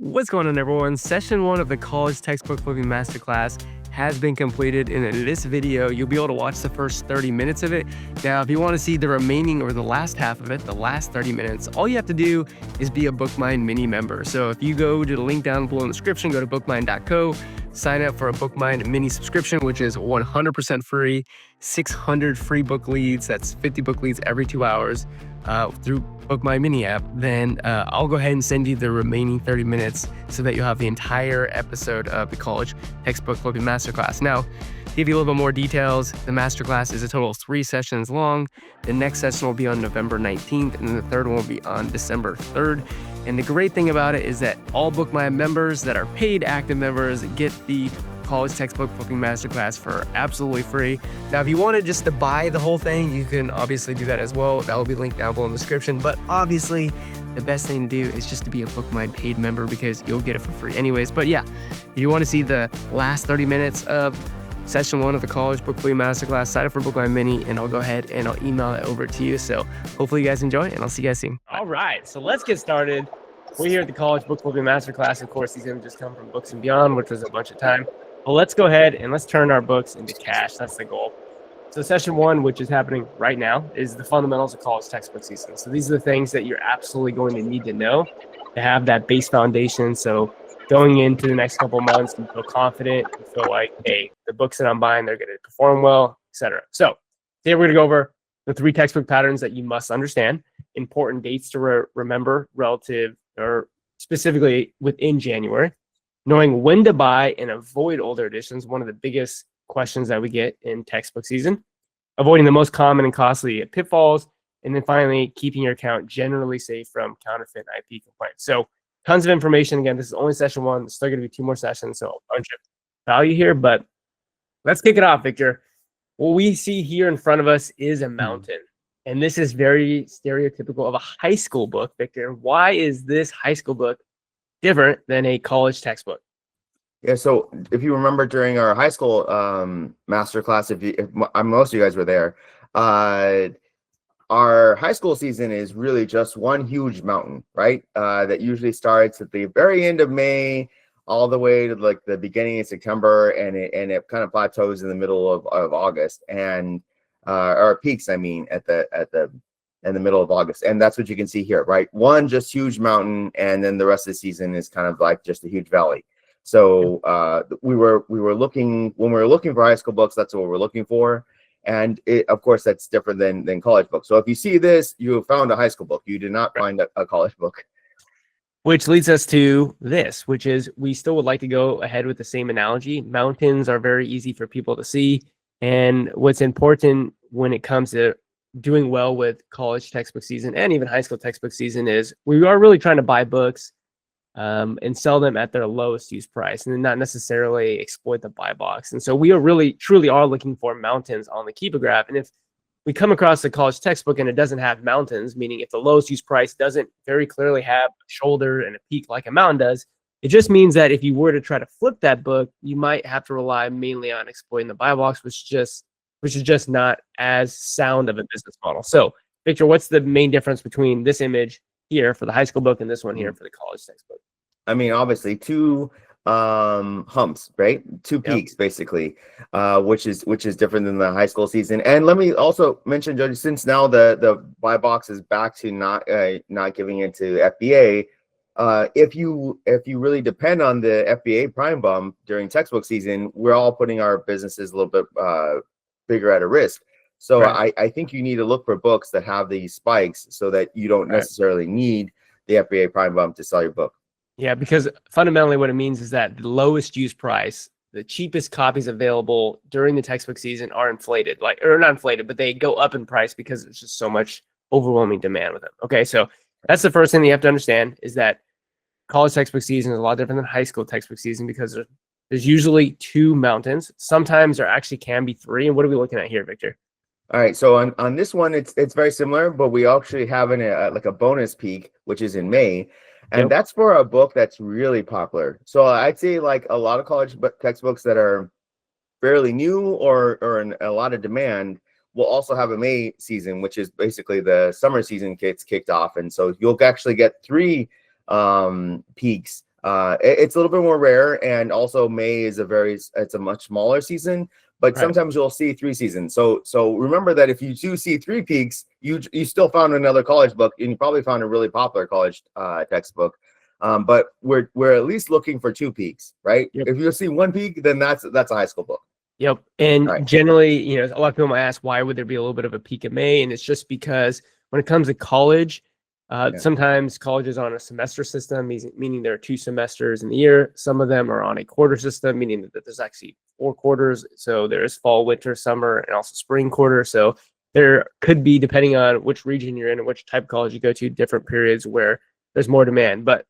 What's going on, everyone? Session 1 of the College Textbook Flipping Masterclass has been completed, and in this video, you'll be able to watch the first 30 minutes of it. Now, if you want to see the remaining or the last half of it, the last 30 minutes, all you have to do is be a BookMine Mini member. So if you go to the link down below in the description, go to bookmine.co, sign up for a BookMine Mini subscription, which is 100% free, 600 free book leads, that's 50 book leads every 2 hours through BookMine Mini app, then I'll go ahead and send you the remaining 30 minutes so that you'll have the entire episode of the College Textbook Flipping Masterclass. Now, to give you a little bit more details, the masterclass is a total of 3 sessions long. The next session will be on November 19th, and then the third one will be on December 3rd. And the great thing about it is that all BookMine members that are paid active members get the College Textbook Flipping Masterclass for absolutely free. Now, if you wanted just to buy the whole thing, you can obviously do that as well. That will be linked down below in the description. But obviously, the best thing to do is just to be a BookMine paid member because you'll get it for free anyways. But yeah, if you want to see the last 30 minutes of Session 1 of the College Book Flipping Masterclass, sign up for BookMine Mini, and I'll go ahead and I'll email it over to you. So hopefully you guys enjoy, and I'll see you guys soon. All right, so let's get started. We're here at the College Book Flipping Masterclass. Of course, these images come from Books and Beyond, which was a bunch of time. Well, let's go ahead and let's turn our books into cash. That's the goal. So session 1, which is happening right now, is the fundamentals of college textbook season. So these are the things that you're absolutely going to need to know to have that base foundation. So going into the next couple of months, you feel confident, you feel like, hey, the books that I'm buying, they're going to perform well, etc. So today we're going to go over the 3 textbook patterns that you must understand, important dates to remember relative or specifically within January, knowing when to buy and avoid older editions, one of the biggest questions that we get in textbook season, avoiding the most common and costly pitfalls, and then finally keeping your account generally safe from counterfeit and IP complaints. So tons of information. Again, this is only session 1. There's still going to be 2 more sessions, so a bunch of value here, but let's kick it off, Victor. What we see here in front of us is a mountain, and this is very stereotypical of a high school book, Victor. Why is this high school book different than a college textbook? Yeah, so if you remember during our high school master class, if most of you guys were there, our high school season is really just one huge mountain, right? That usually starts at the very end of May, all the way to like the beginning of September, and it kind of plateaus in the middle of August, and or peaks, I mean, in the middle of August. And that's what you can see here, right? One just huge mountain, and then the rest of the season is kind of like just a huge valley. So we were looking, when we were looking for high school books, that's what we're looking for. And of course, that's different than college books. So if you see this, you have found a high school book. You did not find a college book. Which leads us to this, which is we still would like to go ahead with the same analogy. Mountains are very easy for people to see. And what's important when it comes to doing well with college textbook season and even high school textbook season is we are really trying to buy books and sell them at their lowest use price, and then not necessarily exploit the buy box. And so we are really truly are looking for mountains on the Keepa graph. And if we come across a college textbook and it doesn't have mountains, meaning if the lowest use price doesn't very clearly have a shoulder and a peak like a mountain does, it just means that if you were to try to flip that book, you might have to rely mainly on exploiting the buy box, which is just not as sound of a business model. So, Victor, what's the main difference between this image here for the high school book and this one here for the college textbook? I mean, obviously 2 humps, right? 2 peaks, basically, which is different than the high school season. And let me also mention, Joji, since now the buy box is back to not giving it to FBA. If you really depend on the FBA prime bump during textbook season, we're all putting our businesses a little bit bigger at a risk. So right. I think you need to look for books that have these spikes so that you don't necessarily need the FBA prime bump to sell your book. Yeah, because fundamentally what it means is that the lowest use price, the cheapest copies available during the textbook season are inflated, or not inflated, but they go up in price because there's just so much overwhelming demand with them. Okay, so that's the first thing that you have to understand is that college textbook season is a lot different than high school textbook season because there's usually 2 mountains. Sometimes there actually can be 3. And what are we looking at here, Victor? All right, so on this one, it's very similar, but we actually have like a bonus peak, which is in May. And that's for a book that's really popular. So I'd say like a lot of college textbooks that are fairly new or in a lot of demand will also have a May season, which is basically the summer season gets kicked off. And so you'll actually get 3 peaks It's a little bit more rare, and also May is it's a much smaller season. But Right. sometimes you'll see 3 seasons. So remember that if you do see 3 peaks, you still found another college book, and you probably found a really popular college textbook. But we're at least looking for 2 peaks, right? Yep. If you see 1 peak, then that's a high school book. Yep. And Right. generally, you know, a lot of people might ask, why would there be a little bit of a peak in May? And it's just because when it comes to college, sometimes college is on a semester system, meaning there are 2 semesters in the year. Some of them are on a quarter system, meaning that there's actually 4 quarters. So there's fall, winter, summer, and also spring quarter. So there could be, depending on which region you're in and which type of college you go to, different periods where there's more demand. But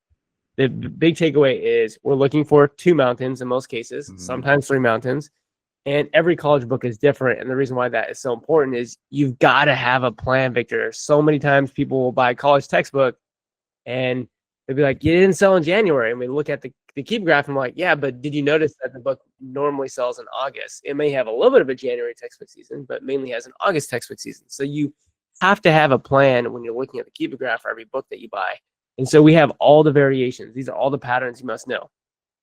the big takeaway is we're looking for 2 mountains in most cases, sometimes 3 mountains. And every college book is different. And the reason why that is so important is you've got to have a plan, Victor. So many times people will buy a college textbook and they'll be like, you didn't sell in January. And we look at the keep graph and I'm like, yeah, but did you notice that the book normally sells in August? It may have a little bit of a January textbook season, but mainly has an August textbook season. So you have to have a plan when you're looking at the keep graph for every book that you buy. And so we have all the variations. These are all the patterns you must know.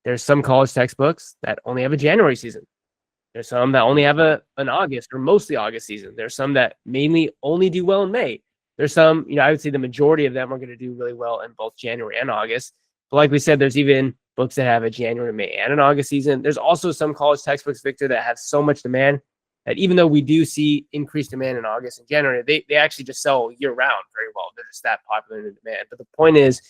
There's some college textbooks that only have a January season. There's some that only have an August or mostly August season. There's some that mainly only do well in May. There's some, you know, I would say the majority of them are going to do really well in both January and August. But like we said, there's even books that have a January, May, and an August season. There's also some college textbooks, Victor, that have so much demand that even though we do see increased demand in August and January, they actually just sell year round very well. They're just that popular in demand. But the point is,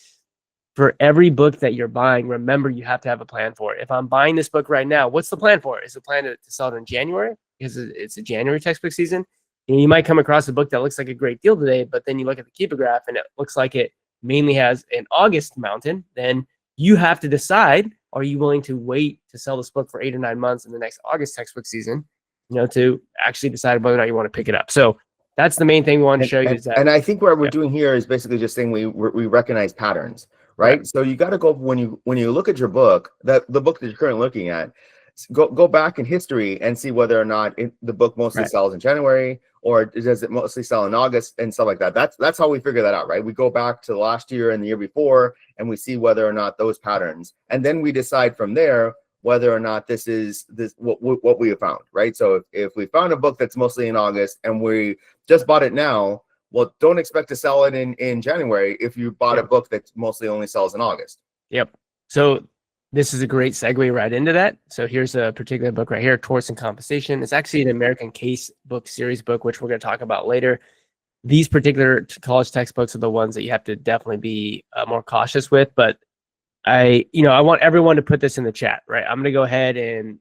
for every book that you're buying, remember you have to have a plan for it. If I'm buying this book right now, what's the plan for it? Is the plan to sell it in January because it's a January textbook season? And you might come across a book that looks like a great deal today, but then you look at the keeper graph and it looks like it mainly has an August mountain. Then you have to decide, are you willing to wait to sell this book for 8 or 9 months in the next August textbook season, you know, to actually decide whether or not you want to pick it up. So that's the main thing we want to show you. Is that, and I think what we're doing here is basically just saying we recognize patterns. Right. So you got to go when you look at your book, the book that you're currently looking at, go back in history and see whether or not the book mostly sells in January or does it mostly sell in August and stuff like that. That's how we figure that out. Right. We go back to last year and the year before and we see whether or not those patterns, and then we decide from there whether or not this is what we have found. Right. So if we found a book that's mostly in August and we just bought it now, well, don't expect to sell it in January if you bought a book that mostly only sells in August. Yep. So this is a great segue right into that. So here's a particular book right here, Torts and Compensation. It's actually an American case book series book, which we're going to talk about later. These particular college textbooks are the ones that you have to definitely be more cautious with. But I want everyone to put this in the chat, right? I'm going to go ahead and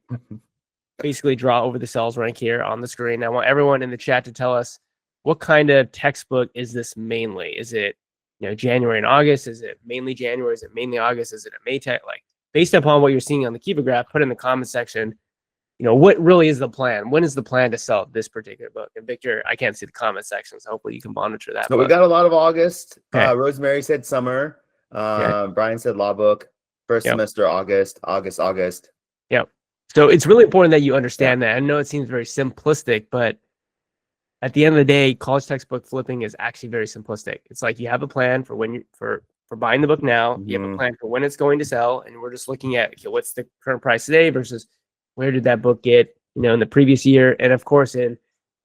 basically draw over the sales rank here on the screen. I want everyone in the chat to tell us, what kind of textbook is this mainly? Is it, you know, January and August? Is it mainly January? Is it mainly August? Is it a May tech? Like, based upon what you're seeing on the keeper graph, put in the comment section, you know, what really is the plan? When is the plan to sell this particular book? And Victor, I can't see the comment section, so hopefully you can monitor that. So we got a lot of August. Okay. Rosemary said summer. Brian said law book. First semester, August. Yep. So it's really important that you understand that. I know it seems very simplistic, but at the end of the day, college textbook flipping is actually very simplistic. It's like you have a plan for when for buying the book now. You have a plan for when it's going to sell, and we're just looking at, okay, what's the current price today versus where did that book get, you know, in the previous year. And of course, in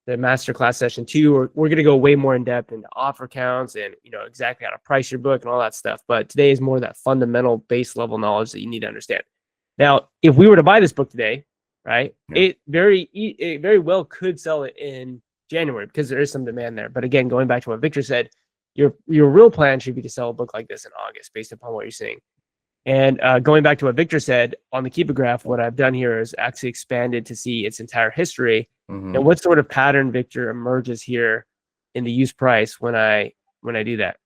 the masterclass session 2, we're going to go way more in depth into offer counts and, you know, exactly how to price your book and all that stuff. But today is more that fundamental base level knowledge that you need to understand. Now, if we were to buy this book today, right, it very well could sell it in January because there is some demand there. But again, going back to what Victor said, your real plan should be to sell a book like this in August based upon what you're seeing. And going back to what Victor said on the keeper graph, what I've done here is actually expanded to see its entire history and what sort of pattern, Victor, emerges here in the use price when I do that.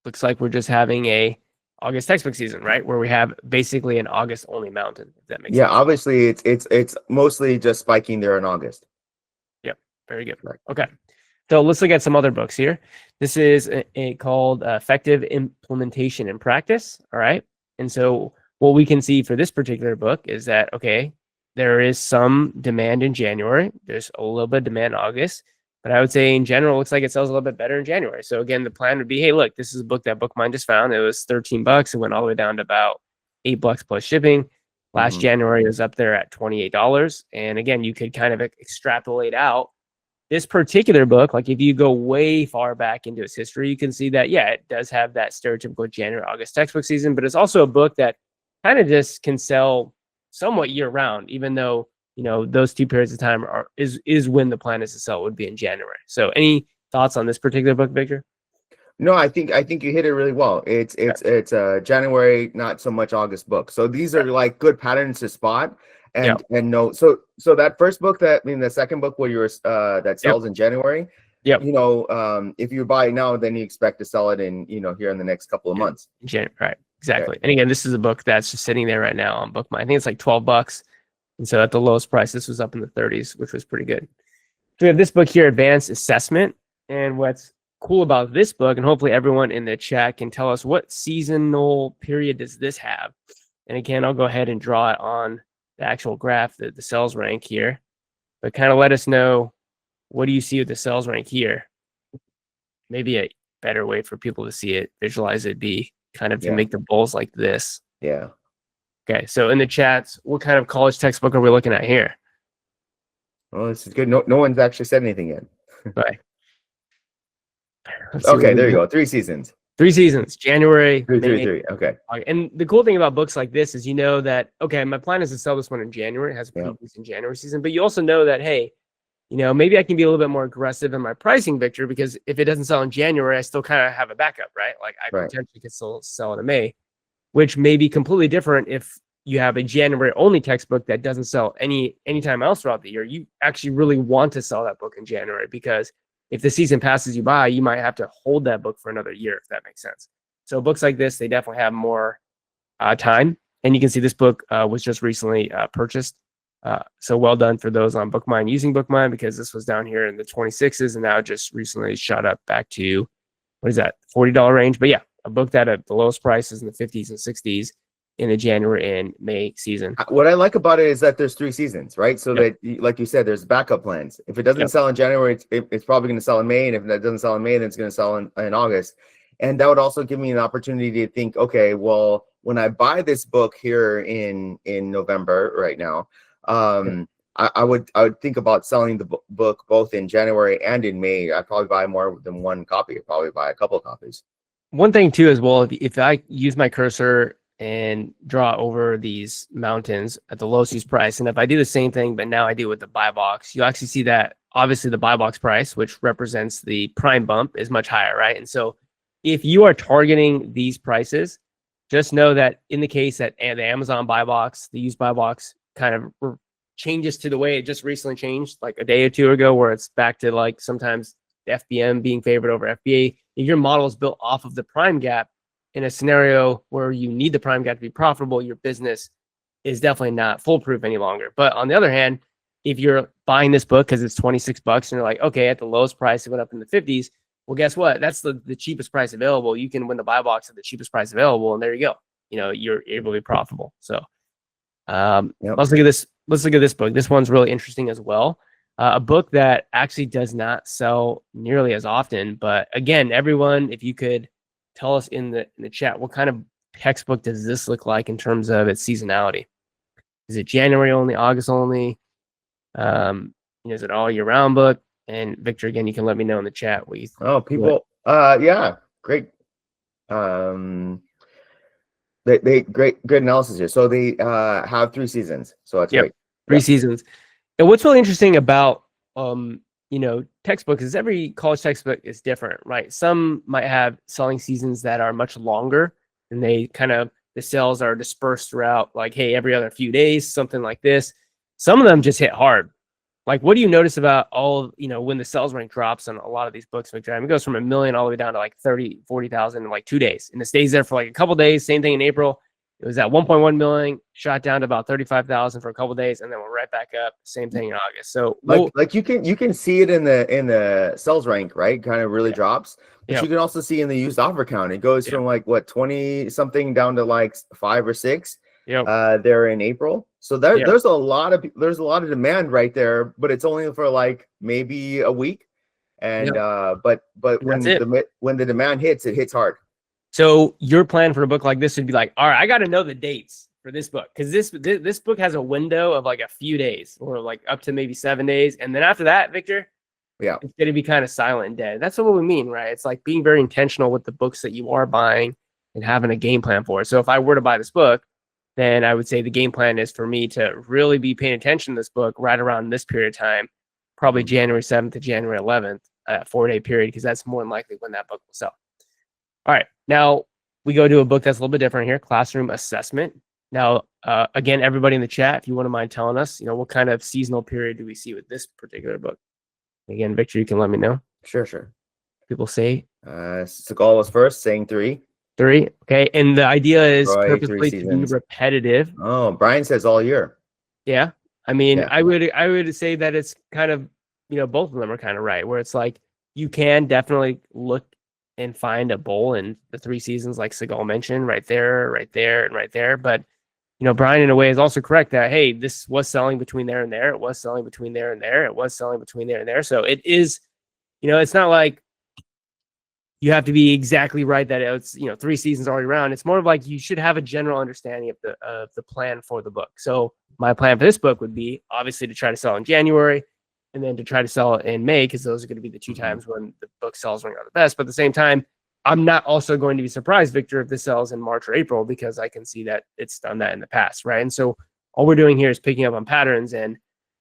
Looks like we're just having a August textbook season, right? Where we have basically an August only mountain, if that makes sense. Obviously it's mostly just spiking there in August. Yep. Very good. Right. Okay. So let's look at some other books here. This is called Effective Implementation in Practice. All right. And so what we can see for this particular book is that, okay, there is some demand in January. There's a little bit of demand in August. But I would say in general, it looks like it sells a little bit better in January. So again, the plan would be, hey, look, this is a book that BookMine just found. It was $13. It went all the way down to about $8 plus shipping. Last January, it was up there at $28. And again, you could kind of extrapolate out this particular book. Like if you go way far back into its history, you can see that, yeah, it does have that stereotypical January, August textbook season, but it's also a book that kind of just can sell somewhat year round, even though, you know, those 2 periods of time is when the plan is to sell, would be in January. So any thoughts on this particular book, Victor? No, I think you hit it really well. It's a January, not so much August book. So these are like good patterns to spot and know. So that first book, the second book where you're that sells in January. Yep. You know, if you buy it now, then you expect to sell it in, you know, here in the next couple of months. January, right? Exactly. And again, this is a book that's just sitting there right now on BookMine. I think it's like $12. And so at the lowest price, this was up in the 30s, which was pretty good. So we have this book here, Advanced Assessment. And what's cool about this book, and hopefully everyone in the chat can tell us what seasonal period does this have. And again, I'll go ahead and draw it on the actual graph, the sales rank here. But kind of let us know, what do you see with the sales rank here? Maybe a better way for people to see it, visualize it, be kind of to make the bulls like this. Yeah. Okay, so in the chats, what kind of college textbook are we looking at here? Well, this is good. No one's actually said anything yet. Right. Okay, there you go. 3 seasons. 3 seasons, January. 3. Okay. And the cool thing about books like this is, you know that, okay, my plan is to sell this one in January. It has a pretty decent January season, but you also know that, hey, you know, maybe I can be a little bit more aggressive in my pricing, Victor, because if it doesn't sell in January, I still kind of have a backup, right? Like I potentially could still sell in May, which may be completely different if you have a January only textbook that doesn't sell anytime else throughout the year. You actually really want to sell that book in January, because if the season passes you by, you might have to hold that book for another year, if that makes sense. So books like this, they definitely have more time. And you can see this book was just recently purchased. So well done for those on BookMine using BookMine, because this was down here in the 26s and now just recently shot up back to, what is that, $40 range. But yeah, a book that at the lowest price is in the 50s and 60s in the January and May season. What I like about it is that there's 3 seasons, right? So that, like you said, there's backup plans. If it doesn't sell in January, it's probably going to sell in May. And if that doesn't sell in May, then it's going to sell in August. And that would also give me an opportunity to think, okay, well, when I buy this book here in November right now, I would think about selling the book both in January and in May. I'd probably buy more than 1 copy. I'd probably buy a couple of copies. One thing too, as well, if I use my cursor and draw over these mountains at the lowest use price, and if I do the same thing, but now I do it with the buy box, you'll actually see that obviously the buy box price, which represents the prime bump, is much higher, right? And so if you are targeting these prices, just know that in the case that the Amazon buy box, the used buy box kind of changes to the way it just recently changed like a day or 2 ago, where it's back to like sometimes the FBM being favored over FBA. If your model is built off of the prime gap in a scenario where you need the prime gap to be profitable, your business is definitely not foolproof any longer. But on the other hand, if you're buying this book because it's $26 and you're like, okay, at the lowest price, it went up in the 50s. Well, guess what? That's the cheapest price available. You can win the buy box at the cheapest price available, and there you go. You know, you're able to be profitable. So let's look at this. Let's look at this book. This one's really interesting as well. A book that actually does not sell nearly as often. But again, everyone, if you could tell us in the chat, what kind of textbook does this look like in terms of its seasonality? Is it January only, August only? Is it all year round book? And Victor, again, you can let me know in the chat what you think. Oh, people, yeah, great. They great analysis here. So they have 3 seasons. So that's great. 3 seasons. And what's really interesting about textbooks is every college textbook is different, right? Some might have selling seasons that are much longer, and they kind of, the sales are dispersed throughout, like, hey, every other few days, something like this. Some of them just hit hard. Like, what do you notice about when the sales rank drops on a lot of these books, Victor? It goes from 1 million all the way down to like 30, 40,000 in like 2 days. And it stays there for like a couple days. Same thing in April. It was at 1.1 million, shot down to about 35,000 for a couple days, and then went right back up. Same thing in August. So like you can see it in the sales rank, right? Kind of really drops. But you can also see in the used offer count. It goes from like 20 something down to like 5 or 6. There in April. So there's a lot of demand right there, but it's only for like maybe a week. And Yep. but That's it. when the demand hits, it hits hard. So your plan for a book like this would be like, all right, I got to know the dates for this book, because this book has a window of like a few days, or like up to maybe 7 days, and then after that, Victor, Yeah. it's going to be kind of silent and dead. That's what we mean, right? It's like being very intentional with the books that you are buying and having a game plan for it. So if I were to buy this book, then I would say the game plan is for me to really be paying attention to this book right around this period of time, probably January 7th to January 11th, 4-day period, because that's more than likely when that book will sell. All right, now we go to a book that's a little bit different here, Classroom Assessment. Now, again, everybody in the chat, if you wouldn't mind telling us, what kind of seasonal period do we see with this particular book? Again, Victor, you can let me know. Sure. People say Seagal was first, saying 3. 3. Okay, and the idea is Roy, 3 purposely to be seasons. repetitive. Oh, Brian says all year. Yeah, I mean, Yeah. I would say that it's kind of, both of them are kind of right, where it's like you can definitely look and find a bowl in the 3 seasons, like Seagal mentioned, right there, and right there. But Brian, in a way, is also correct that, hey, this was selling between there and there. It was selling between there and there. It was selling between there and there. So it is, it's not like you have to be exactly right that it's 3 seasons already around. It's more of like you should have a general understanding of the plan for the book. So my plan for this book would be obviously to try to sell in January, and then to try to sell it in May, because those are going to be the 2 times when the book sells when you're the best. But at the same time, I'm not also going to be surprised, Victor, if this sells in March or April, because I can see that it's done that in the past, right? And so all we're doing here is picking up on patterns. And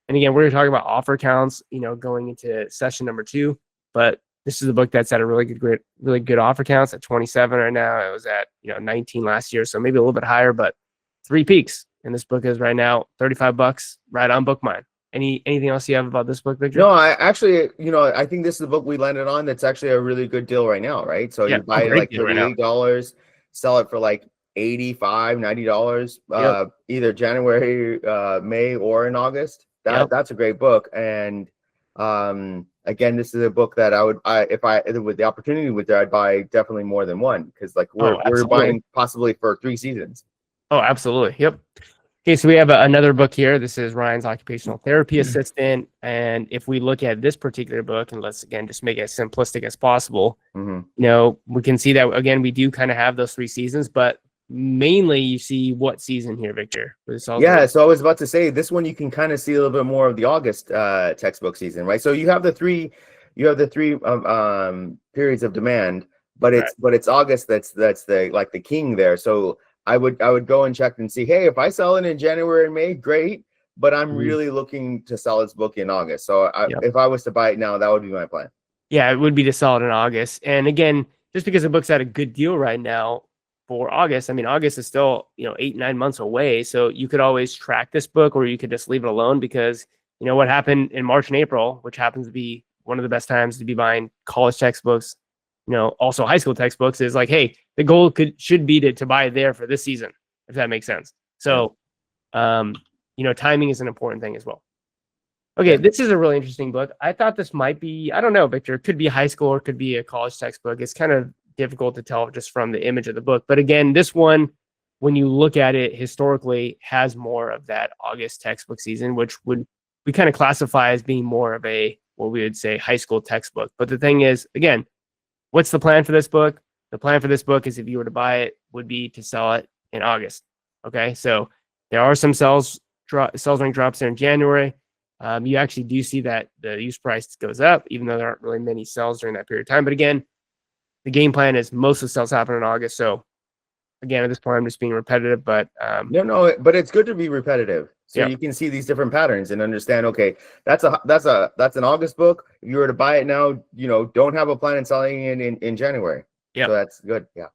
again, we're talking about offer counts, going into session number 2. But this is a book that's at a really good offer counts at 27 right now. It was at 19 last year, so maybe a little bit higher, but 3 peaks. And this book is right now $35 right on BookMine. Anything else you have about this book, Victor? No, I actually, I think this is the book we landed on. That's actually a really good deal right now, right? So you buy it like $38, sell it for like $85, $90, either January, May, or in August. That's a great book. And again, this is a book that with the opportunity with there, I'd buy definitely more than one, because like we're buying possibly for 3 seasons. Oh, absolutely. Yep. Okay, so we have another book here. This is Ryan's Occupational Therapy Assistant. And if we look at this particular book, and let's, again, just make it as simplistic as possible, we can see that, again, we do kind of have those 3 seasons, but mainly you see what season here, Victor? Yeah, so I was about to say, this one you can kind of see a little bit more of the August textbook season, right? So you have the three periods of demand, but it's August that's the king there. So I would go and check and see, hey, if I sell it in January and May, great, but I'm really looking to sell this book in August. So if I was to buy it now, that would be my plan. Yeah, it would be to sell it in August. And again, just because the book's at a good deal right now for August, I mean, August is still 8-9 months away. So you could always track this book, or you could just leave it alone, because what happened in March and April, which happens to be one of the best times to be buying college textbooks, also high school textbooks, is like, hey, the goal should be to buy it there for this season, if that makes sense. So, timing is an important thing as well. Okay, this is a really interesting book. I thought this might be, I don't know, Victor, it could be high school or it could be a college textbook. It's kind of difficult to tell just from the image of the book. But again, this one, when you look at it historically, has more of that August textbook season, which we kind of classify as being more of what we would say high school textbook. But the thing is, again, what's the plan for this book? The plan for this book is, if you were to buy it, would be to sell it in August. Okay, so there are some sales rank drops there in January. You actually do see that the use price goes up, even though there aren't really many sales during that period of time. But again, the game plan is most of the sales happen in August. So again, at this point, I'm just being repetitive, but but it's good to be repetitive. So you can see these different patterns and understand, okay, that's an August book. If you were to buy it now, don't have a plan on selling it in January. Yeah. So that's good. Yeah.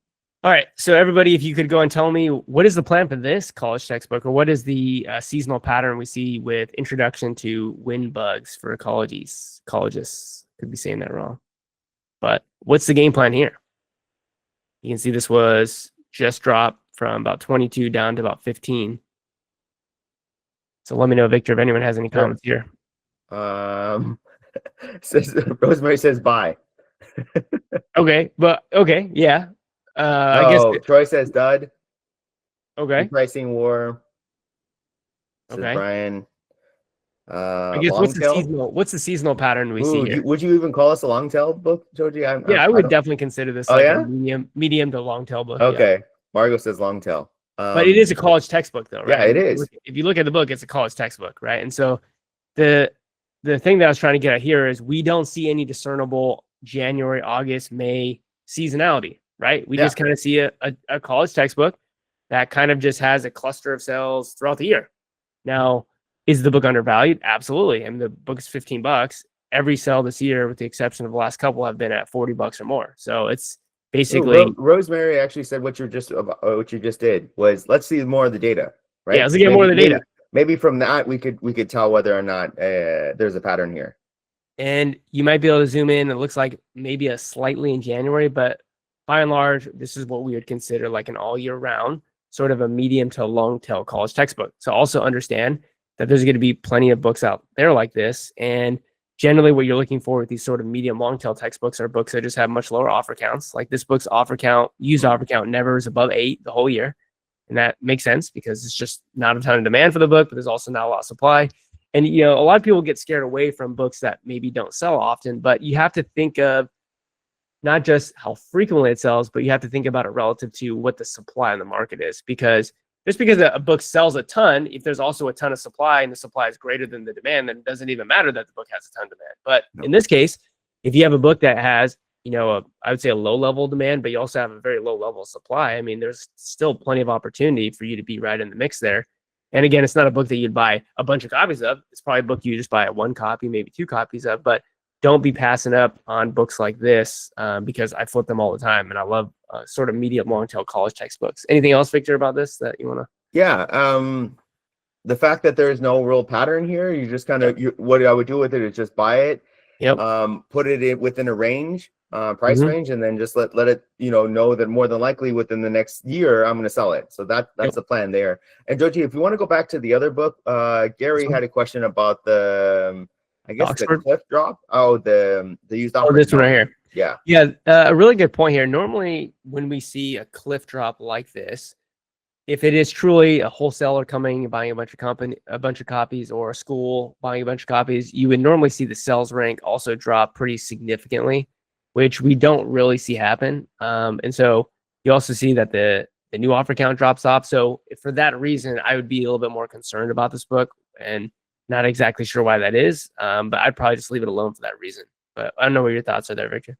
All right. So everybody, if you could go and tell me, what is the plan for this college textbook, or what is the seasonal pattern we see with Introduction to Wind Bugs for colleges? Could be saying that wrong. But what's the game plan here? You can see this was just dropped from about 22 down to about 15. So let me know, Victor, if anyone has any comments here. Rosemary says bye. Okay, yeah. I guess Troy says dud. Okay. Pricing war. Says Okay. Brian. I guess long tail. what's the seasonal pattern we see Ooh, here? would you even call this a long tail book, Joji? Yeah, I I would don't. definitely consider this Oh like a yeah. medium to long tail book. Yeah. Okay. Margo says long tail. But it is a college textbook though, Yeah, right? I it mean, is. if you look at the book, it's a college textbook, right? And so the thing that I was trying to get at here is we don't see any discernible January, August, May seasonality, right? We Yeah. just kind of see a college textbook that kind of just has a cluster of sales throughout the year. Now, is the book undervalued? Absolutely. I mean, the book is $15. Every sale this year, with the exception of the last couple, have been at $40 or more. So it's basically, Rosemary actually said what what you just did was let's see more of the data, right? yeah, let's get more of the data. Maybe from that we could tell whether or not there's a pattern here. And you might be able to zoom in. It looks like maybe a slightly in January, but by and large, this is what we would consider like an all year round, sort of a medium to long tail college textbook. So also understand that there's going to be plenty of books out there like this. And generally what you're looking for with these sort of medium long tail textbooks are books that just have much lower offer counts. Like this book's offer count, used offer count never is above 8 the whole year. And that makes sense because it's just not a ton of demand for the book, but there's also not a lot of supply. And, you know, a lot of people get scared away from books that maybe don't sell often, but you have to think of not just how frequently it sells, but you have to think about it relative to what the supply in the market is. Because just because a book sells a ton, if there's also a ton of supply and the supply is greater than the demand, then it doesn't even matter that the book has a ton of demand. But in this case, if you have a book that has, you know, I would say a low level demand, but you also have a very low level of supply, I mean, there's still plenty of opportunity for you to be right in the mix there. And again, it's not a book that you'd buy a bunch of copies of. It's probably a book you just buy one copy, maybe 2 copies of, but don't be passing up on books like this because I flip them all the time. And I love sort of medium long tail college textbooks. Anything else, Victor, about this that you want to? Yeah. The fact that there is no real pattern here, you just kind of, what I would do with it is just buy it, put it in within a range, price range, and then just let it, you know that more than likely within the next year, I'm going to sell it. So that's the plan there. And Joji, if you want to go back to the other book, Gary had a question about the, I guess Oxford? the cliff drop. Oh, the used offer. Oh, this one right here. Yeah. Yeah. A really good point here. Normally when we see a cliff drop like this, if it is truly a wholesaler coming and buying a bunch of copies, or a school buying a bunch of copies, you would normally see the sales rank also drop pretty significantly, which we don't really see happen. And so you also see that the new offer count drops off. So for that reason, I would be a little bit more concerned about this book, and not exactly sure why that is. But I'd probably just leave it alone for that reason. But I don't know what your thoughts are there, Victor.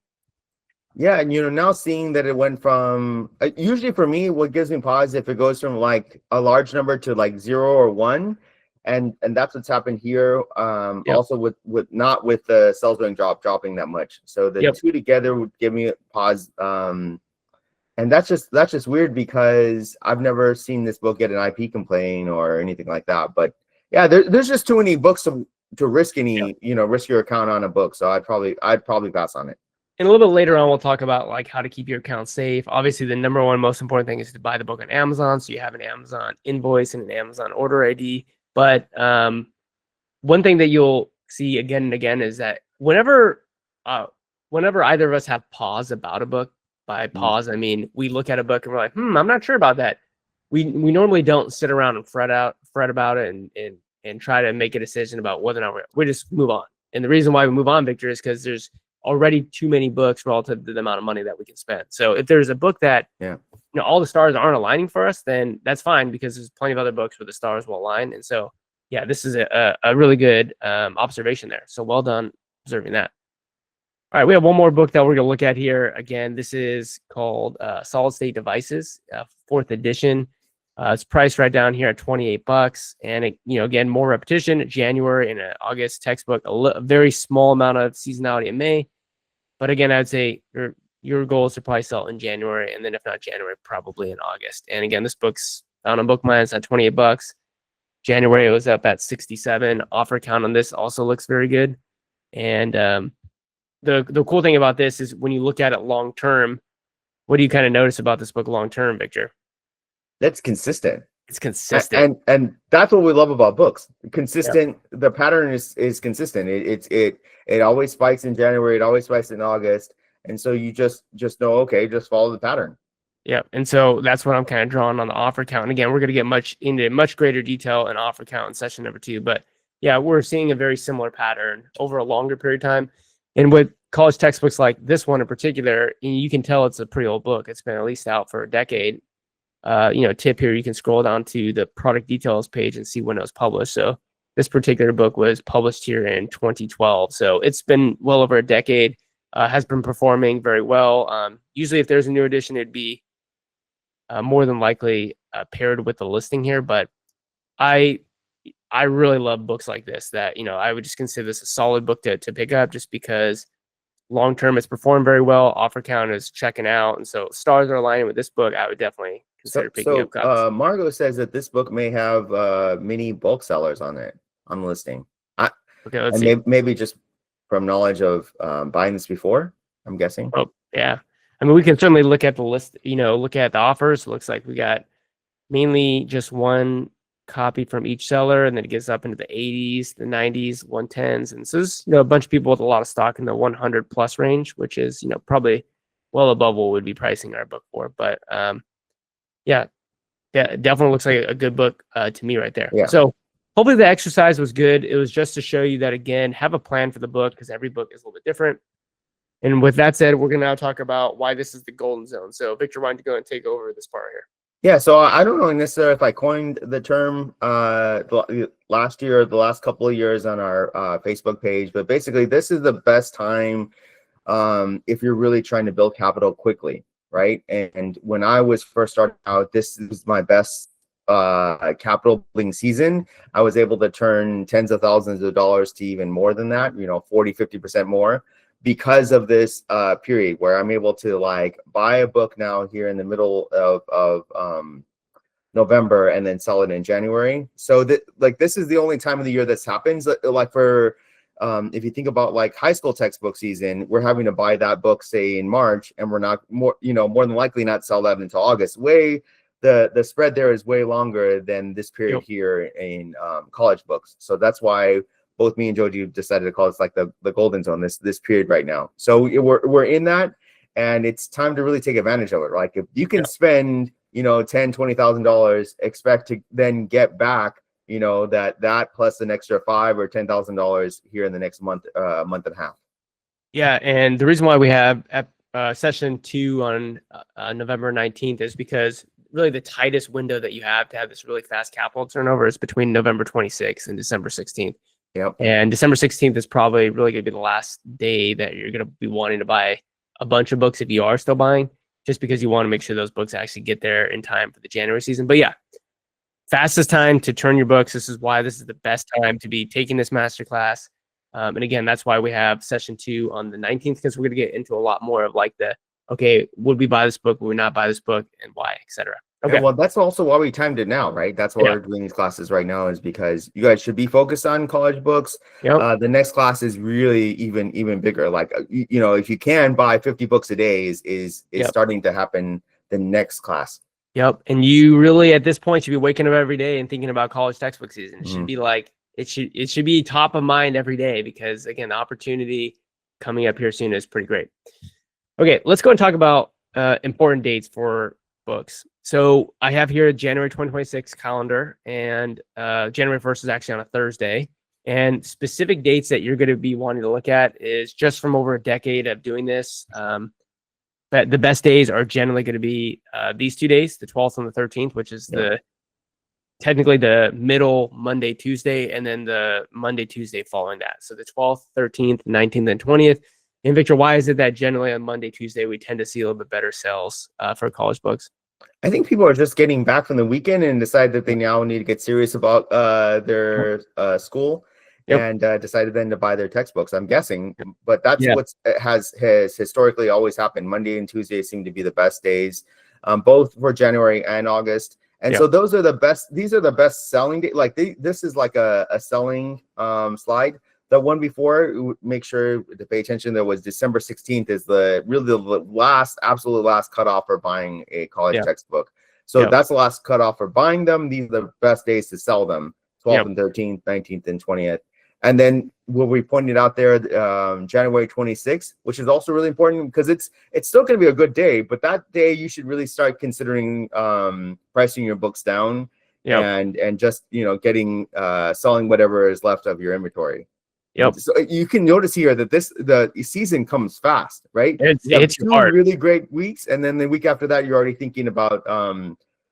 Yeah, and now seeing that it went from usually for me, what gives me pause if it goes from like a large number to like 0 or 1, and that's what's happened here. Also with not with the sales rank dropping that much, so the two together would give me a pause. And that's just weird because I've never seen this book get an IP complaint or anything like that. But yeah, there's just too many books to risk risk your account on a book. So I'd probably pass on it. And a little bit later on, we'll talk about like how to keep your account safe. Obviously, the number one most important thing is to buy the book on Amazon, so you have an Amazon invoice and an Amazon order ID. But one thing that you'll see again and again is that whenever either of us have pause about a book, by pause I mean we look at a book and we're like, I'm not sure about that. We normally don't sit around and fret about it and try to make a decision about whether or not we just move on. And the reason why we move on, Victor, is because there's already too many books relative to the amount of money that we can spend. So if there's a book that all the stars aren't aligning for us, then that's fine, because there's plenty of other books where the stars will align. And so yeah, this is a really good observation there. So well done observing that. All right, we have one more book that we're going to look at here. Again, this is called Solid State Devices, 4th edition. It's priced right down here at $28. And it, again, more repetition, January and August textbook, a very small amount of seasonality in May. But again, I'd say your goal is to probably sell in January, and then if not January, probably in August. And again, this book's found on BookMine. It's at $28. January, it was up at 67. Offer count on this also looks very good. And the cool thing about this is when you look at it long term, what do you kind of notice about this book long term, Victor? That's consistent. It's consistent, and that's what we love about books. Consistent. Yeah. The pattern is consistent. It always spikes in January. It always spikes in August, and so you just know, okay, just follow the pattern. Yeah, and so that's what I'm kind of drawing on the offer count. And again, we're going to get into much greater detail in offer count in session number 2. But Yeah, we're seeing a very similar pattern over a longer period of time. And with college textbooks like this one in particular, you can tell it's a pretty old book. It's been at least out for a decade. Tip here, you can scroll down to the product details page and see when it was published. So this particular book was published here in 2012. So it's been well over a decade, has been performing very well. Usually if there's a new edition, it'd be more than likely paired with the listing here. But I really love books like this that, I would just consider this a solid book to pick up just because long term it's performed very well. Offer count is checking out. And so stars are aligning with this book. I would definitely consider picking up copies. Margot says that this book may have mini bulk sellers on it on the listing. Okay, let's see. Maybe just from knowledge of buying this before, I'm guessing. Oh, yeah. I mean, we can certainly look at the list, look at the offers. It looks like we got mainly just one copy from each seller, and then it gets up into the 80s, the 90s, 110s. And so there's, a bunch of people with a lot of stock in the 100 plus range, which is, probably well above what we'd be pricing our book for. But yeah, definitely looks like a good book to me right there. Yeah. So hopefully the exercise was good. It was just to show you that, again, have a plan for the book because every book is a little bit different. And with that said, we're going to now talk about why this is the golden zone. So Victor, why don't you go and take over this part here? Yeah, so I don't know necessarily if I coined the term last year or the last couple of years on our Facebook page, but basically this is the best time if you're really trying to build capital quickly, right? And when I was first starting out, this is my best capital building season. I was able to turn tens of thousands of dollars to even more than that, 40, 50% more. Because of this period where I'm able to buy a book now here in the middle of November and then sell it in January. So that this is the only time of the year this happens. For if you think about high school textbook season, we're having to buy that book say in March, and we're not more than likely not sell that until August. The spread there is way longer than this period here in college books. So that's why both me and Joji decided to call it the golden zone, this period right now. So we're in that, and it's time to really take advantage of it. If you can spend, $10,000-$20,000, expect to then get back, that plus an extra $5,000 or $10,000 here in the next month and a half. Yeah, and the reason why we have session 2 on November 19th is because really the tightest window that you have to have this really fast capital turnover is between November 26th and December 16th. Yep. And December 16th is probably really going to be the last day that you're going to be wanting to buy a bunch of books if you are still buying, just because you want to make sure those books actually get there in time for the January season. But yeah, fastest time to turn your books. This is why this is the best time to be taking this masterclass. And again, that's why we have session 2 on the 19th, because we're going to get into a lot more of okay, would we buy this book? Would we not buy this book, and why, etc. Okay. Well, that's also why we timed it now, right? That's why we're doing these classes right now, is because you guys should be focused on college books. Yep. The next class is really even bigger. If you can buy 50 books a day is starting to happen the next class. Yep. And you really at this point should be waking up every day and thinking about college textbook season. It should be it should be top of mind every day, because again, the opportunity coming up here soon is pretty great. Okay, let's go and talk about important dates for books. So I have here a January 2026 calendar, and January 1st is actually on a Thursday. And specific dates that you're going to be wanting to look at is just from over a decade of doing this. But the best days are generally going to be these 2 days, the 12th and the 13th, which is technically the middle Monday, Tuesday, and then the Monday, Tuesday following that. So the 12th, 13th, 19th, and 20th. And Victor, why is it that generally on Monday, Tuesday, we tend to see a little bit better sales for college books? I think people are just getting back from the weekend and decide that they now need to get serious about their school and decided then to buy their textbooks, I'm guessing. But that's what has historically always happened. Monday and Tuesday seem to be the best days, both for January and August. And so those are the best. These are the best selling days. This is like a selling slide. The one before, make sure to pay attention. There was December 16th is the absolute last cutoff for buying a college textbook. So that's the last cutoff for buying them. These are the best days to sell them: 12th and 13th, 19th and 20th. And then what we pointed out there, January 26th, which is also really important because it's still going to be a good day, but that day you should really start considering pricing your books down Yep. and just, getting selling whatever is left of your inventory. Yep. So you can notice here that the season comes fast, right? You have It's two hard. really great weeks, and then the week after that, you're already thinking about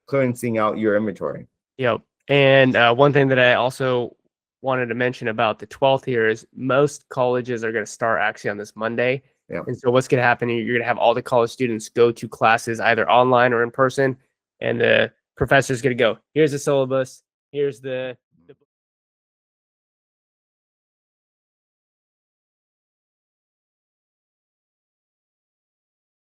clearancing out your inventory. Yep. And one thing that I also wanted to mention about the 12th here is most colleges are going to start actually on this Monday. Yeah. And so what's going to happen, you're going to have all the college students go to classes either online or in person. And the professor's going to go, here's the syllabus, here's the